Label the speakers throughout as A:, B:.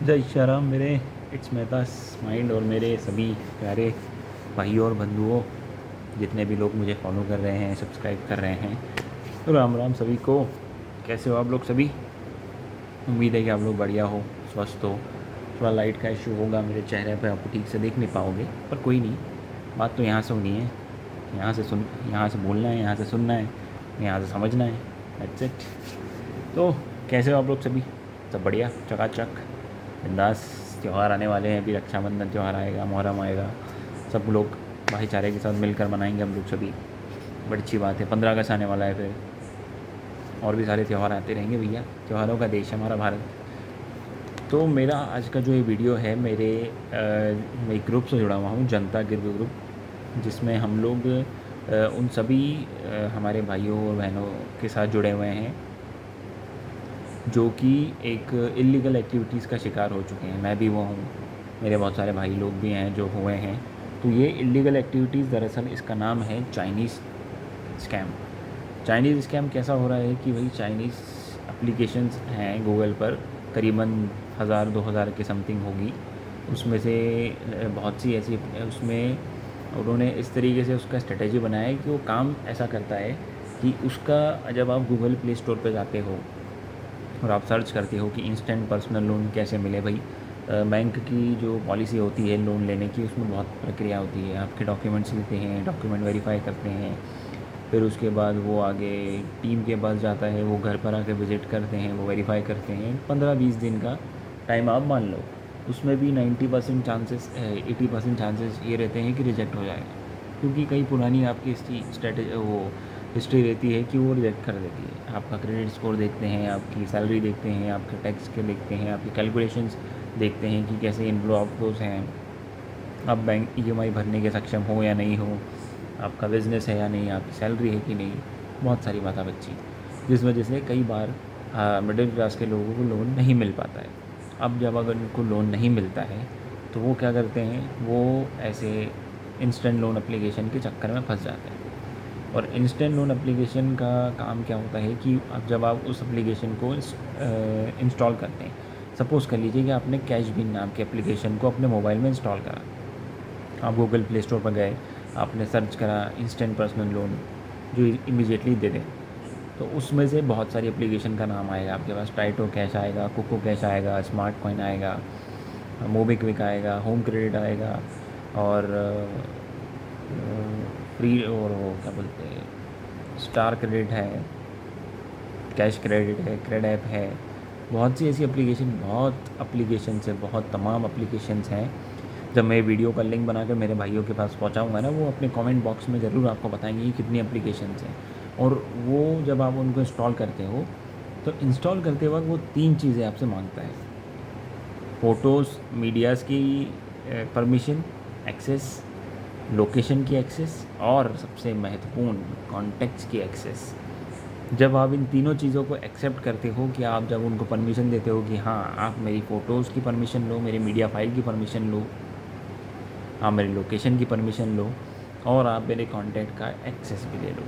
A: जय श्री राम मेरे it's Mehta mind और मेरे सभी प्यारे भाइयों और बंधुओं, जितने भी लोग मुझे फॉलो कर रहे हैं, सब्सक्राइब कर रहे हैं, तो राम राम सभी को। कैसे हो आप लोग सभी? उम्मीद है कि आप लोग बढ़िया हो, स्वस्थ हो। थोड़ा लाइट का इशू होगा मेरे चेहरे पे, आपको ठीक से देख नहीं पाओगे, पर कोई नहीं। बात तो यहाँ से होनी है, यहाँ से बोलना है, यहाँ से सुनना है, यहाँ से समझना है। That's it. तो कैसे हो आप लोग सभी? सब बढ़िया, चकाचक, बिंदास। त्यौहार आने वाले हैं, अभी रक्षाबंधन त्यौहार आएगा, मुहर्रम आएगा। सब लोग भाईचारे के साथ मिलकर मनाएंगे हम लोग सभी। बड़ी अच्छी बात है। 15 अगस्त आने वाला है, फिर और भी सारे त्यौहार आते रहेंगे भैया। त्यौहारों का देश है हमारा भारत। तो मेरा आज का जो ये वीडियो है, मैं एक ग्रुप से जुड़ा हुआ हूँ, जनता गिरवी ग्रुप, जिसमें हम लोग उन सभी हमारे भाइयों और बहनों के साथ जुड़े हुए हैं जो कि एक इलीगल एक्टिविटीज़ का शिकार हो चुके हैं। मैं भी वो हूँ, मेरे बहुत सारे भाई लोग भी हैं जो हुए हैं। तो ये इलीगल एक्टिविटीज़, दरअसल इसका नाम है चाइनीज़ स्कैम। चाइनीज़ स्कैम कैसा हो रहा है कि भाई चाइनीज़ एप्लीकेशंस हैं गूगल पर, करीबन 1000-2000 के समथिंग होगी। उसमें से बहुत सी ऐसी उसमें उन्होंने इस तरीके से उसका स्ट्रेटजी बनाया है कि वो काम ऐसा करता है कि उसका जब आप गूगल प्ले स्टोर पे जाते हो और आप सर्च करते हो कि इंस्टेंट पर्सनल लोन कैसे मिले भाई, बैंक की जो पॉलिसी होती है लोन लेने की, उसमें बहुत प्रक्रिया होती है। आपके डॉक्यूमेंट्स लेते हैं, डॉक्यूमेंट वेरीफाई करते हैं, फिर उसके बाद वो आगे टीम के पास जाता है, वो घर पर आके विज़िट करते हैं, वो वेरीफाई करते हैं। 15-20 दिन का टाइम आप मान लो। उसमें भी 90% चांसेस, 80% चांसेस ये रहते हैं कि रिजेक्ट हो जाएगा, क्योंकि कई पुरानी आपकी इसकी स्ट्रेटेजी वो हिस्ट्री रहती है कि वो रिजेक्ट कर देती है। आपका क्रेडिट स्कोर देखते हैं, आपकी सैलरी देखते हैं, आपके टैक्स के देखते हैं, आपकी कैलकुलेशंस देखते हैं कि कैसे इनफ्लो आउटफ्लोज हैं, आप बैंक ईएमआई भरने के सक्षम हो या नहीं हो, आपका बिज़नेस है या नहीं, आपकी सैलरी है कि नहीं। बहुत सारी बातें बच्ची, जिस वजह से कई बार मिडिल क्लास के लोगों को लोन नहीं मिल पाता है। अब जब अगर उनको लोन नहीं मिलता है तो वो क्या करते हैं, वो ऐसे इंस्टेंट लोन एप्लीकेशन के चक्कर में फंस जाते हैं। और इंस्टेंट लोन एप्लीकेशन का काम क्या होता है कि अब जब आप उस एप्लीकेशन को इंस्टॉल करते हैं, सपोज़ कर लीजिए कि आपने कैश बिन नाम के एप्लीकेशन को अपने मोबाइल में इंस्टॉल करा। आप गूगल प्ले स्टोर पर गए, आपने सर्च करा इंस्टेंट पर्सनल लोन जो इमीडिएटली दे दें, तो उसमें से बहुत सारी एप्लीकेशन का नाम आएगा आपके पास। टाइटो कैश आएगा, कोको कैश आएगा, स्मार्ट कॉइन आएगा, मोबिक्विक आएगा, होम क्रेडिट आएगा, और फ्री, और वो क्या बोलते हैं, स्टार क्रेडिट है, कैश क्रेडिट है, क्रेड ऐप है। बहुत सी ऐसी एप्लीकेशन, बहुत एप्लीकेशंस है, बहुत तमाम एप्लीकेशंस हैं। जब मैं वीडियो का लिंक बनाकर मेरे भाइयों के पास पहुंचाऊंगा ना, वो अपने कमेंट बॉक्स में ज़रूर आपको बताएंगे कि कितनी एप्लीकेशंस हैं। और वो जब आप उनको इंस्टॉल करते हो, तो इंस्टॉल करते वक्त वो 3 चीज़ें आपसे मांगता है: फ़ोटोज़, मीडियाज़ की परमिशन, एक्सेस, लोकेशन की एक्सेस, और सबसे महत्वपूर्ण कॉन्टैक्ट्स की एक्सेस। जब आप इन तीनों चीज़ों को एक्सेप्ट करते हो, कि आप जब उनको परमिशन देते हो कि हाँ आप मेरी फ़ोटोज़ की परमिशन लो, मेरे मीडिया फाइल की परमिशन लो, आप मेरी लोकेशन की परमिशन लो, और आप मेरे कॉन्टैक्ट का एक्सेस भी ले लो।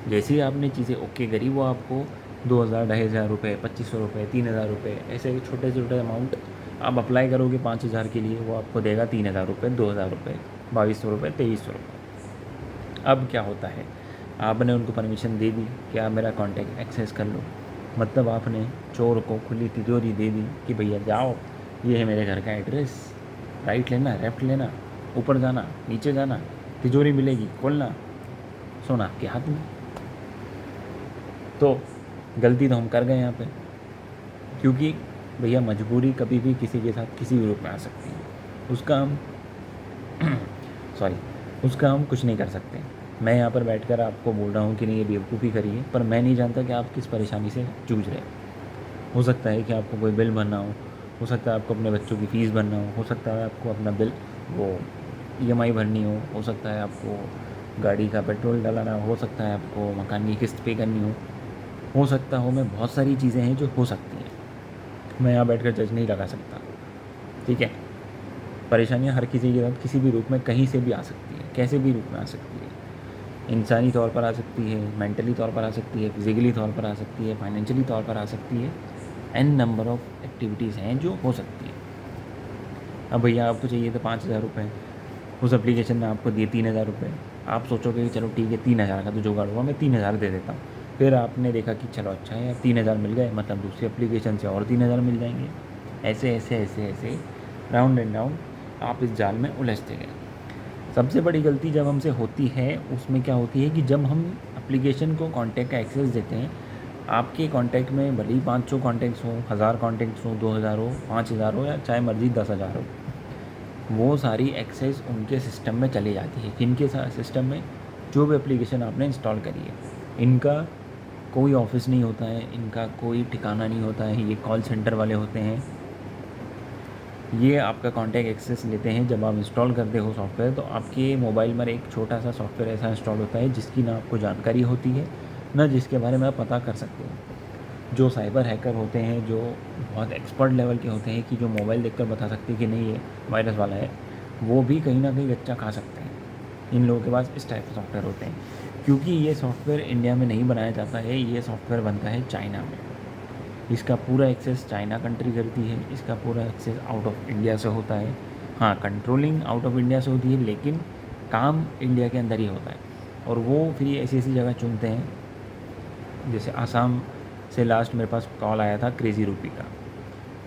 A: जैसे ही आपने चीज़ें ओके करी, वो आपको 2000, 2500 रुपये, 2500 रुपये, 3000 रुपये, ऐसे छोटे छोटे अमाउंट आप अप्लाई करोगे 5000 के लिए, वो आपको देगा 3000 रुपये, 2000 रुपये, 2200 रुपये, 2300 रुपये। अब क्या होता है, आपने उनको परमिशन दे दी कि आप मेरा कॉन्टैक्ट एक्सेस कर लो, मतलब आपने चोर को खुली तिजोरी दे दी कि भैया जाओ, ये है मेरे घर का एड्रेस, राइट लेना, लेफ्ट लेना, ऊपर जाना, नीचे जाना, तिजोरी मिलेगी, खोलना, सोना आपके हाथ में। तो गलती तो हम कर गए यहाँ पे, क्योंकि भैया मजबूरी कभी भी किसी के साथ किसी भी रूप में आ सकती है। उसका हम सॉरी, उसका हम कुछ नहीं कर सकते। मैं यहाँ पर बैठकर आपको बोल रहा हूँ कि नहीं ये बेवकूफ़ी करिए, पर मैं नहीं जानता कि आप किस परेशानी से जूझ रहे हैं। हो सकता है कि आपको कोई बिल भरना हो सकता है आपको अपने बच्चों की फ़ीस भरना हो सकता है आपको अपना बिल वो ईएमआई भरनी हो सकता है आपको गाड़ी का पेट्रोल डलाना हो सकता है आपको मकान की किस्त पे करनी हो सकता हो। मैं बहुत सारी चीज़ें हैं जो हो सकती हैं, मैं यहाँ बैठकर जज नहीं लगा सकता, ठीक है। परेशानियाँ हर किसी के साथ किसी भी रूप में कहीं से भी आ सकती है, कैसे भी रूप में आ सकती है। इंसानी तौर पर आ सकती है, मेंटली तौर पर आ सकती है, फिज़िकली तौर पर आ सकती है, फाइनेंशियली तौर पर आ सकती है, एन नंबर ऑफ़ एक्टिविटीज़ हैं जो हो सकती है। अब भैया आपको चाहिए थे 5,000 रुपये, उस एप्लीकेशन ने आपको दिए 3,000 रुपये। आप सोचोगे कि चलो ठीक है 3,000 का तो जुगाड़ हुआ, मैं 3,000 दे देता हूँ। फिर आपने देखा कि चलो अच्छा है यार 3,000 मिल गए, मतलब दूसरी एप्लीकेशन से और 3,000 मिल जाएंगे। ऐसे ऐसे ऐसे ऐसे राउंड एंड राउंड आप इस जाल में उलझते गए। सबसे बड़ी गलती जब हमसे होती है उसमें क्या होती है कि जब हम एप्लीकेशन को कॉन्टैक्ट का एक्सेस देते हैं, आपके कॉन्टैक्ट में भले ही 500 कॉन्टैक्ट्स हो, 1000 कॉन्टैक्ट्स हो, 2000 हो, 5000 हो या चाहे मर्जी 10,000 हो, वो सारी एक्सेस उनके सिस्टम में चली जाती है। किनके सिस्टम में? जो भी एप्लीकेशन आपने इंस्टॉल करी है। इनका कोई ऑफिस नहीं होता है, इनका कोई ठिकाना नहीं होता है, ये कॉल सेंटर वाले होते हैं। ये आपका कॉन्टैक्ट एक्सेस लेते हैं। जब आप इंस्टॉल करते हो सॉफ्टवेयर तो आपके मोबाइल में एक छोटा सा सॉफ्टवेयर ऐसा इंस्टॉल होता है जिसकी ना आपको जानकारी होती है, ना जिसके बारे में आप पता कर सकते हो। जो साइबर हैकर होते हैं, जो बहुत एक्सपर्ट लेवल के होते हैं कि जो मोबाइल देखकर बता सकते हैं कि नहीं ये वायरस वाला है, वो भी कहीं ना कहीं अच्छा खा सकते हैं। इन लोगों के पास इस टाइप के सॉफ्टवेयर होते हैं। क्योंकि ये सॉफ्टवेयर इंडिया में नहीं बनाया जाता है, ये सॉफ्टवेयर बनता है चाइना में। इसका पूरा एक्सेस चाइना कंट्री करती है, इसका पूरा एक्सेस आउट ऑफ इंडिया से होता है। हाँ, कंट्रोलिंग आउट ऑफ इंडिया से होती है, लेकिन काम इंडिया के अंदर ही होता है। और वो फिर ऐसी ऐसी जगह चुनते हैं। जैसे आसाम से लास्ट मेरे पास कॉल आया था क्रेज़ी रूपी का।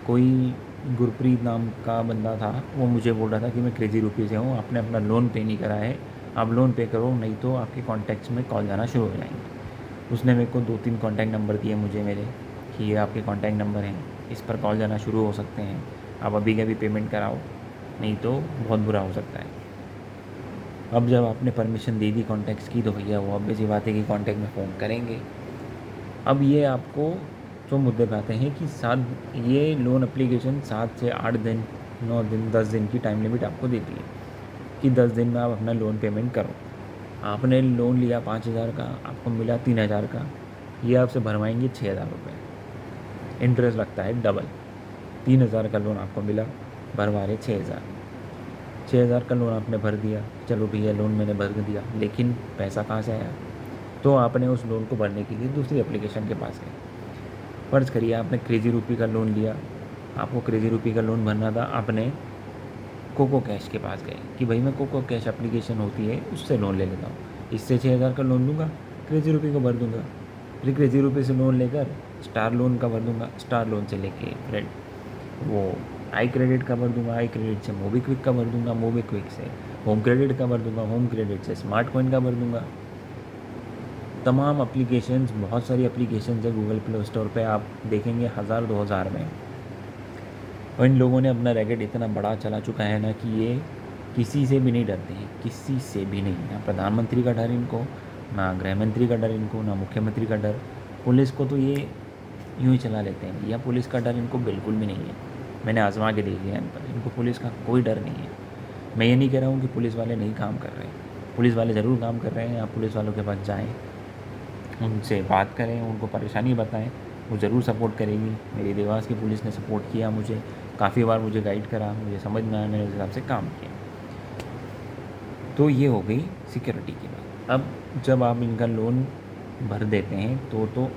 A: कोई गुरप्रीत नाम का बंदा था, वो मुझे बोल रहा था कि मैं क्रेज़ी रूपी से हूँ, आपने अपना लोन पे नहीं करा है, आप लोन पे करो नहीं तो आपके कॉन्टैक्ट्स में कॉल जाना शुरू हो जाएंगे। उसने मेरे को 2-3 कॉन्टैक्ट नंबर दिए मुझे मेरे, कि ये आपके कॉन्टैक्ट नंबर हैं, इस पर कॉल जाना शुरू हो सकते हैं, आप अभी के अभी पेमेंट कराओ नहीं तो बहुत बुरा हो सकता है। अब जब आपने परमिशन दे दी कॉन्टैक्ट्स की तो भैया वो अब सी बात है कि कॉन्टैक्ट में फ़ोन करेंगे। अब ये आपको जो मुद्दे पे आते हैं कि ये लोन एप्लीकेशन 7 से 8 दिन, 9 दिन, 10 दिन की टाइम लिमिट आपको देती है कि 10 दिन में आप अपना लोन पेमेंट करो। आपने लोन लिया 5,000 का, आपको मिला 3,000 का, ये आपसे भरवाएंगे 6,000 रुपये। इंटरेस्ट लगता है डबल। 3,000 का लोन आपको मिला, भरवा रहे 6,000। 6,000 का लोन आपने भर दिया, चलो भैया लोन मैंने भर दिया, लेकिन पैसा कहाँ से आया? तो आपने उस लोन को भरने के लिए दूसरी एप्लीकेशन के पास गए। फ़र्ज़ करिए आपने क्रेज़ी रूपी का लोन लिया, आपको क्रेज़ी रूपी का लोन भरना था, आपने कोको कैश के पास गए कि भाई मैं कोको कैश एप्लीकेशन होती है उससे लोन ले लेता हूँ, इससे 6,000 का लोन लूँगा, क्रेज़ी रूपी को भर दूँगा। फिर क्रेज़ी रूपी से लोन लेकर स्टार लोन का भर दूँगा, स्टार लोन से लेके फिर वो आई क्रेडिट का भर दूँगा, आई क्रेडिट से मोबीक्विक का भर दूँगा, मोबीक्विक से होम क्रेडिट का भर दूँगा, होम क्रेडिट से स्मार्ट कॉइन का भर दूँगा। तमाम एप्लीकेशंस, बहुत सारी एप्लीकेशंस है गूगल प्ले स्टोर पे, आप देखेंगे 1,000-2,000 में। और इन लोगों ने अपना रैकेट इतना बड़ा चला चुका है ना कि ये किसी से भी नहीं डरते हैं, किसी से भी नहीं। ना प्रधानमंत्री का डर इनको, ना गृह मंत्री का डर इनको, ना मुख्यमंत्री का डर। पुलिस को तो ये यूँ ही चला लेते हैं, या पुलिस का डर इनको बिल्कुल भी नहीं है। मैंने आजमा के देख लिया इन पर, इनको पुलिस का कोई डर नहीं है। मैं ये नहीं कह रहा हूँ कि पुलिस वाले नहीं काम कर रहे हैं, पुलिस वाले ज़रूर काम कर रहे हैं। आप पुलिस वालों के पास जाएँ, उनसे बात करें, उनको परेशानी बताएं, वो ज़रूर सपोर्ट करेगी। मेरी देवास की पुलिस ने सपोर्ट किया मुझे, काफ़ी बार मुझे गाइड करा, मुझे समझ में आया, मैंने उस हिसाब से काम किया। तो ये हो गई सिक्योरिटी की बात। अब जब आप इनका लोन भर देते हैं तो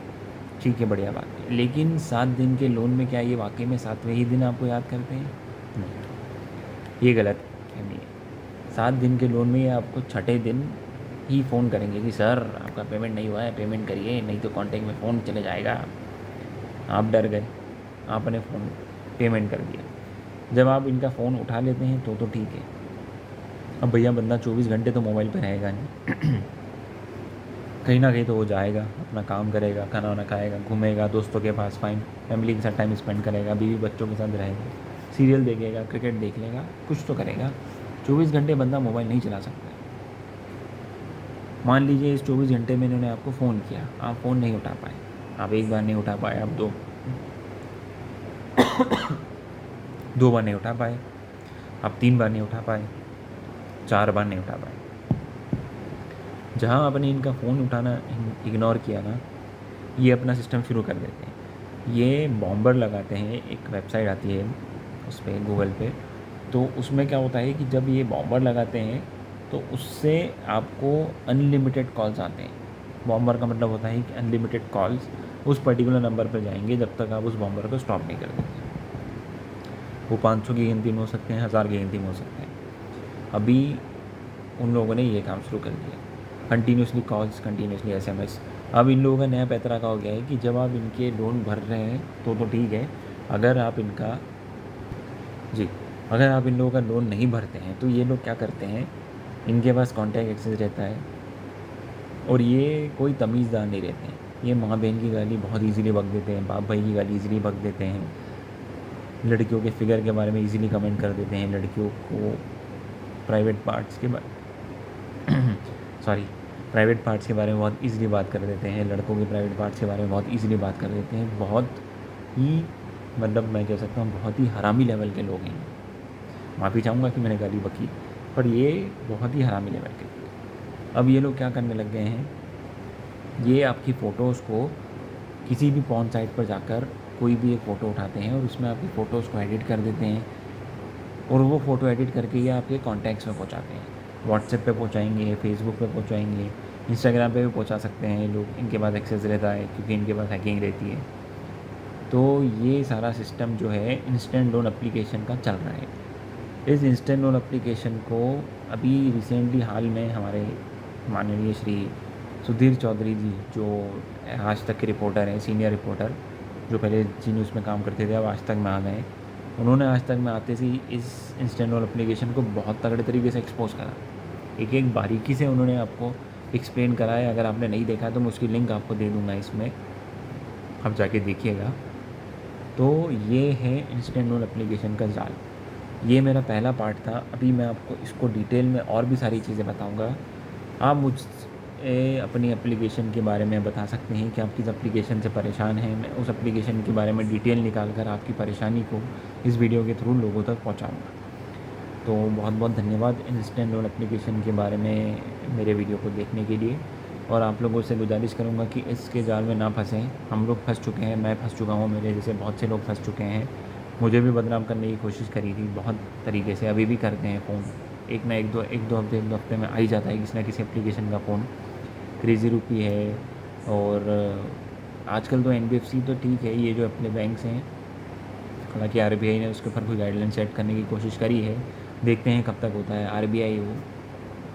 A: ठीक है, बढ़िया बात है, लेकिन 7 दिन के लोन में क्या ये वाकई में 7वें ही दिन आपको याद करते हैं? नहीं, ये गलत फहमी है। 7 दिन के लोन में ये आपको छठे दिन ही फ़ोन करेंगे कि सर आपका पेमेंट नहीं हुआ है, पेमेंट करिए नहीं तो कॉन्टैक्ट में फ़ोन चले जाएगा। आप डर गए, आपने फ़ोन पेमेंट कर दिया। जब आप इनका फ़ोन उठा लेते हैं तो ठीक है। अब भैया बंदा 24 घंटे तो मोबाइल पर रहेगा नहीं कहीं ना कहीं तो वो जाएगा, अपना काम करेगा, खाना वाना खाएगा, घूमेगा दोस्तों के पास, फाइन फैमिली के साथ टाइम स्पेंड करेगा, बीवी बच्चों के साथ रहेगा, सीरियल देखेगा, क्रिकेट देख लेगा, कुछ तो करेगा। 24 घंटे बंदा मोबाइल नहीं चला सकता। मान लीजिए इस 24 घंटे में इन्होंने आपको फ़ोन किया, आप फ़ोन नहीं उठा पाए, आप एक बार नहीं उठा पाए, आप दो बार नहीं उठा पाए, आप 3 बार नहीं उठा पाए, 4 बार नहीं उठा पाए। जहाँ आपने इनका फ़ोन उठाना इग्नोर किया ना, ये अपना सिस्टम शुरू कर देते हैं। ये बॉम्बर लगाते हैं, एक वेबसाइट आती है उस पर गूगल पे, तो उसमें क्या होता है कि जब ये बॉम्बर लगाते हैं तो उससे आपको अनलिमिटेड कॉल्स आते हैं। बॉम्बर का मतलब होता है कि अनलिमिटेड कॉल्स, उस पर्टिकुलर नंबर पर जाएंगे जब तक आप उस बॉम्बर को स्टॉप नहीं कर देंगे। वो 500 की गिनती में हो सकते हैं, 1000 की गिनती में हो सकते हैं। अभी उन लोगों ने ये काम शुरू कर दिया, कंटिन्यूसली कॉल्स, कंटिन्यूसली SMS। अब इन लोगों का नया पैतरा का हो गया है कि जब आप इनके लोन भर रहे हैं तो ठीक है, अगर आप इनका जी अगर आप इन लोगों का लोन नहीं भरते हैं तो ये लोग क्या करते हैं, इनके पास कॉन्टैक्ट एक्सेस रहता है और ये कोई तमीज़दार नहीं रहते हैं। ये माँ बहन की गाली बहुत इजीली बक देते हैं, बाप भाई की गाली इजीली बक देते हैं, लड़कियों के फिगर के बारे में इजीली कमेंट कर देते हैं, लड़कियों को प्राइवेट पार्ट्स के प्राइवेट पार्ट्स के बारे में बहुत इजीली बात कर देते हैं, लड़कों के प्राइवेट पार्ट्स के बारे में बहुत इजीली बात कर देते हैं। बहुत ही मतलब मैं कह सकता हूँ बहुत ही हरामी लेवल के लोग हैं। माफ़ी चाहूँगा कि मैंने गाली बकी, पर ये बहुत ही हरामी लेवल के लोग हैं। अब ये लोग क्या करने लग गए हैं, ये आपकी फ़ोटोज़ को किसी भी पॉर्न साइट पर जाकर कोई भी एक फ़ोटो उठाते हैं और उसमें आपकी फ़ोटोज़ को एडिट कर देते हैं और वो फ़ोटो एडिट करके ये आपके कॉन्टैक्ट्स में पहुँचाते हैं। व्हाट्सएप पे पहुँचाएंगे, फेसबुक पे पहुँचाएंगे, इंस्टाग्राम पे भी पहुँचा सकते हैं ये लोग, इनके पास एक्सेस रहता है क्योंकि इनके पास हैकिंग रहती है। तो ये सारा सिस्टम जो है इंस्टेंट लोन एप्लीकेशन का चल रहा है। इस इंस्टेंट लोन एप्लीकेशन को अभी रिसेंटली हाल में हमारे माननीय श्री सुधीर चौधरी जी, जो आज तक के रिपोर्टर हैं, सीनियर रिपोर्टर, जो पहले जी न्यूज़ में काम करते थे, अब आज तक में आ गए हैं, उन्होंने आज तक में आते ही इस इंस्टेंट लोन एप्लीकेशन को बहुत तगड़े तरीके से एक्सपोज करा। एक एक बारीकी से उन्होंने आपको एक्सप्लेन करा है। अगर आपने नहीं देखा तो मैं उसकी लिंक आपको दे दूँगा, इसमें आप जाके देखिएगा। तो ये है इंस्टेंट लोन एप्लीकेशन का जाल। ये मेरा पहला पार्ट था। अभी मैं आपको इसको डिटेल में और भी सारी चीज़ें बताऊंगा। आप मुझसे अपनी एप्लीकेशन के बारे में बता सकते हैं कि आप किस एप्लीकेशन से परेशान हैं। मैं उस एप्लीकेशन के बारे में डिटेल निकाल कर आपकी परेशानी को इस वीडियो के थ्रू लोगों तक पहुंचाऊंगा। तो बहुत बहुत धन्यवाद इंस्टेंट लोन एप्लीकेशन के बारे में मेरे वीडियो को देखने के लिए। और आप लोगों से गुजारिश करूंगा कि इसके जाल में ना फंसें। हम लोग फंस चुके हैं, मैं फंस चुका हूँ, मेरे जैसे बहुत से लोग फंस चुके हैं। मुझे भी बदनाम करने की कोशिश करी थी बहुत तरीके से, अभी भी करते हैं फ़ोन। एक ना एक दो हफ्ते में आ ही जाता है किसी ना किसी एप्लीकेशन का फ़ोन। क्रेज़ी रुपी है और आजकल तो NBFC तो ठीक है, ये जो अपने बैंक्स हैं, हालांकि RBI ने उसके ऊपर कोई गाइडलाइन सेट करने की कोशिश करी है, देखते हैं कब तक होता है। RBI वो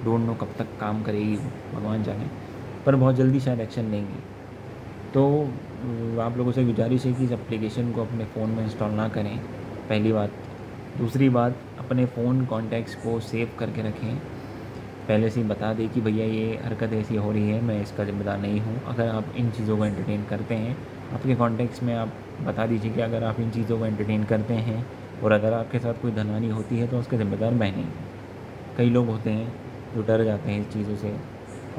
A: डोंट नो कब तक काम करेगी, भगवान जाने, पर बहुत जल्दी शायद एक्शन लेंगी। तो आप लोगों से गुजारिश है कि इस एप्लीकेशन को अपने फ़ोन में इंस्टॉल ना करें, पहली बात। दूसरी बात, अपने फ़ोन कॉन्टैक्ट्स को सेव करके रखें। पहले से ही बता दें कि भैया ये हरकत ऐसी हो रही है, मैं इसका ज़िम्मेदार नहीं हूँ। अगर आप इन चीज़ों को एंटरटेन करते हैं, आपके कॉन्टैक्ट्स में आप बता दीजिए कि अगर आप इन चीज़ों को एंटरटेन करते हैं और अगर आपके साथ कोई धनहानि होती है तो उसका ज़िम्मेदार मैं नहीं हूँ। कई लोग होते हैं जो डर जाते हैं इस चीज़ों से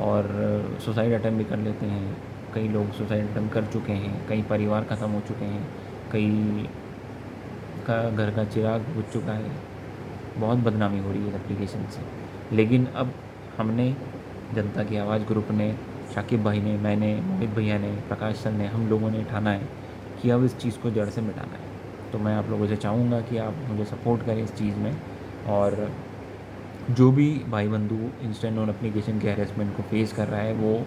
A: और सुसाइड अटेम्प्ट भी कर लेते हैं। कई लोग सुसाइड अटेम्प्ट कर चुके हैं, कई परिवार ख़त्म हो चुके हैं, कई का घर का चिराग बुझ चुका है। बहुत बदनामी हो रही है एप्लीकेशन से। लेकिन अब हमने, जनता की आवाज़ ग्रुप ने, शाकिब भाई ने, मैंने, मोहित भैया ने, प्रकाश सर ने, हम लोगों ने ठाना है कि अब इस चीज़ को जड़ से मिटाना है। तो मैं आप लोगों से चाहूँगा कि आप मुझे सपोर्ट करें इस चीज़ में। और जो भी भाई बंधु इंस्टेंट लोन एप्लीकेशन के हैरेसमेंट को फेस कर रहा है, वो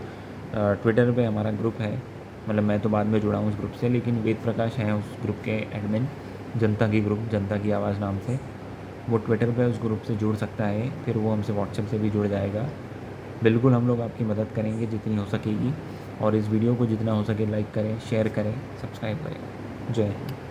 A: ट्विटर पे हमारा ग्रुप है, मतलब मैं तो बाद में जुड़ा हूँ उस ग्रुप से, लेकिन वेद प्रकाश हैं उस ग्रुप के एडमिन, जनता की ग्रुप, जनता की आवाज़ नाम से। वो ट्विटर पे उस ग्रुप से जुड़ सकता है, फिर वो हमसे व्हाट्सएप से भी जुड़ जाएगा। बिल्कुल हम लोग आपकी मदद करेंगे जितनी हो सकेगी। और इस वीडियो को जितना हो सके लाइक करें, शेयर करें, सब्सक्राइब करें। जय हिंद।